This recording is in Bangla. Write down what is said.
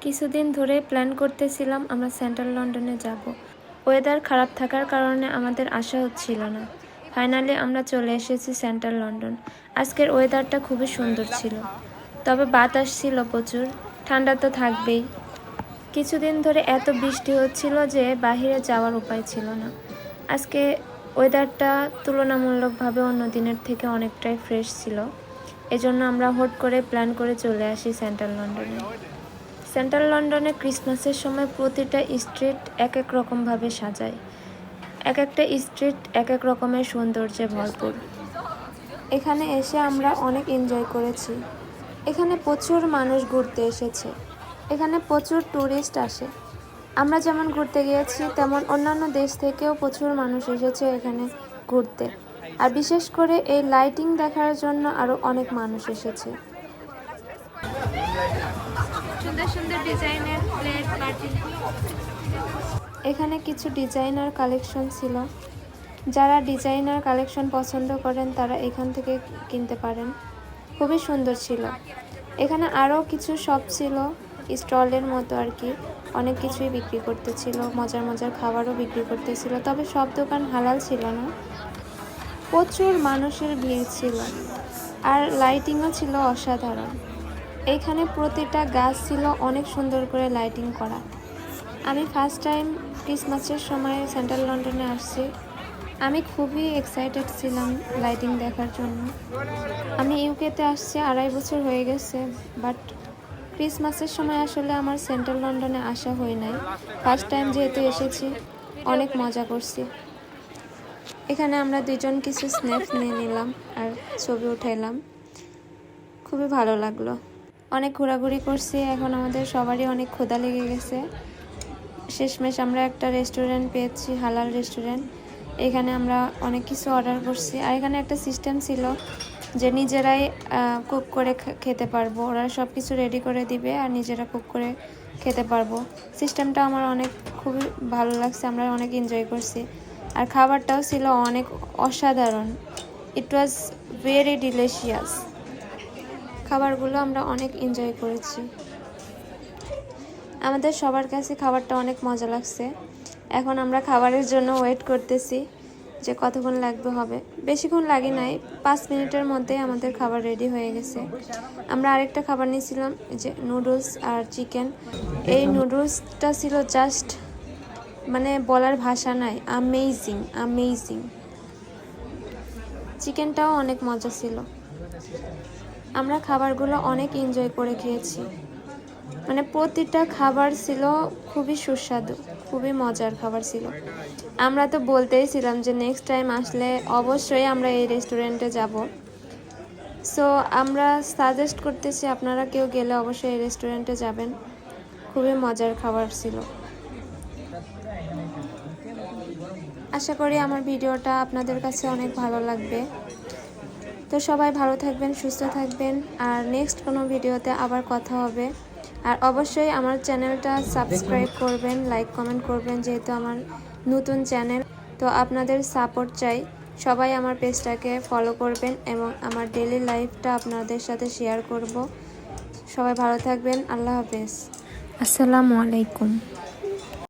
কিছুদিন ধরে প্ল্যান করতেছিলাম আমরা সেন্ট্রাল লন্ডনে যাব। ওয়েদার খারাপ থাকার কারণে আমাদের আসা হচ্ছিল না। ফাইনালি আমরা চলে এসেছি সেন্ট্রাল লন্ডন। আজকের ওয়েদারটা খুবই সুন্দর ছিল, তবে বাতাস ছিল প্রচুর, ঠান্ডা তো থাকবেই। কিছুদিন ধরে এত বৃষ্টি হচ্ছিল যে বাহিরে যাওয়ার উপায় ছিল না। আজকে ওয়েদারটা তুলনামূলকভাবে অন্য দিনের থেকে অনেকটাই ফ্রেশ ছিল, এজন্য আমরা হুট করে প্ল্যান করে চলে আসি সেন্ট্রাল লন্ডনে। সেন্ট্রাল লন্ডনে ক্রিসমাসের সময় প্রতিটা স্ট্রিট এক এক রকমভাবে সাজায়, এক একটা স্ট্রিট এক এক রকমের সৌন্দর্যে ভরপুর। এখানে এসে আমরা অনেক এনজয় করেছি। এখানে প্রচুর মানুষ ঘুরতে এসেছে, এখানে প্রচুর ট্যুরিস্ট আসে। আমরা যেমন ঘুরতে গিয়েছি তেমন অন্যান্য দেশ থেকেও প্রচুর মানুষ এসেছে এখানে ঘুরতে, আর বিশেষ করে এই লাইটিং দেখার জন্য আরও অনেক মানুষ এসেছে। সুন্দর সুন্দর ডিজাইনের প্লেট বাটি। এখানে কিছু ডিজাইনার কালেকশন ছিল, যারা ডিজাইনার কালেকশন পছন্দ করেন তারা এখান থেকে কিনতে পারেন। খুবই সুন্দর ছিল। এখানে আরও কিছু শপ ছিল স্টলের মতো আর কি, অনেক কিছুই বিক্রি করতেছিল, মজার মজার খাবারও বিক্রি করতেছিল, তবে সব দোকান হালাল ছিল না। প্রচুর মানুষের ভিড় ছিল, আর লাইটিংও ছিল অসাধারণ। এইখানে প্রতিটা গাছ ছিল অনেক সুন্দর করে লাইটিং করা। আমি ফার্স্ট টাইম ক্রিসমাসের সময় সেন্ট্রাল লন্ডনে আসছি। আমি খুবই এক্সাইটেড ছিলাম লাইটিং দেখার জন্য। আমি ইউকেতে আসছি 2.5 বছর হয়ে গেছে, বাট ক্রিসমাসের সময় আসলে আমার সেন্ট্রাল লন্ডনে আসা হয় নাই। ফার্স্ট টাইম যেহেতু এসেছি, অনেক মজা করছি। এখানে আমরা দুজন কিছু স্ন্যাপ নিয়ে নিলাম আর ছবি উঠাইলাম, খুবই ভালো লাগলো। অনেক ঘোরাঘুরি করছি, এখন আমাদের সবারই অনেক ক্ষুধা লেগে গেছে। শেষমেশ আমরা একটা রেস্টুরেন্ট পেয়েছি, হালাল রেস্টুরেন্ট। এখানে আমরা অনেক কিছু অর্ডার করছি, আর এখানে একটা সিস্টেম ছিল যে নিজেরাই কুক করে খেতে পারবো, ওরা সব কিছু রেডি করে দিবে আর নিজেরা কুক করে খেতে পারবো। সিস্টেমটা আমার খুবই ভালো লাগছে, আমরা অনেক এনজয় করছি। আর খাবারটাও ছিল অনেক অসাধারণ, ইট ওয়াজ ভেরি ডিলিশিয়াস। খাবারগুলো আমরা অনেক এনজয় করেছি। আমাদের সবার কাছে খাবারটা অনেক মজা লাগছে। এখন আমরা খাবারের জন্য ওয়েট করতেছি যে কতক্ষণ লাগবে হবে। বেশিক্ষণ লাগে নাই, 5 মিনিটের মধ্যেই আমাদের খাবার রেডি হয়ে গেছে। আমরা আরেকটা খাবার নিয়েছিলাম, যে নুডলস আর চিকেন। এই নুডলসটা ছিল জাস্ট মানে বলার ভাষা নাই, অ্যামেজিং অ্যামেজিং। চিকেনটাও অনেক মজা ছিল। আমরা খাবারগুলো অনেক এনজয় করে খেয়েছি, মানে প্রতিটা খাবার ছিল খুবই সুস্বাদু, খুবই মজার খাবার ছিল। আমরা তো বলতেই ছিলাম যে নেক্সট টাইম আসলে অবশ্যই আমরা এই রেস্টুরেন্টে যাব। সো আমরা সাজেস্ট করতেছি আপনারা কেউ গেলে অবশ্যই এই রেস্টুরেন্টে যাবেন, খুবই মজার খাবার ছিল। আশা করি আমার ভিডিওটা আপনাদের কাছে অনেক ভালো লাগবে। তো সবাই ভালো থাকবেন, সুস্থ থাকবেন, আর নেক্সট কোনো ভিডিওতে আবার কথা হবে। আর অবশ্যই আমার চ্যানেলটা সাবস্ক্রাইব করবেন, লাইক কমেন্ট করবেন, যেহেতু আমার নতুন চ্যানেল। তো আপনাদের সাপোর্ট চাই, সবাই আমার পেজটাকে ফলো করবেন এবং আমার ডেইলি লাইফটা আপনাদের সাথে শেয়ার করব। সবাই ভালো থাকবেন, আল্লাহ হাফেজ, আসসালামু আলাইকুম।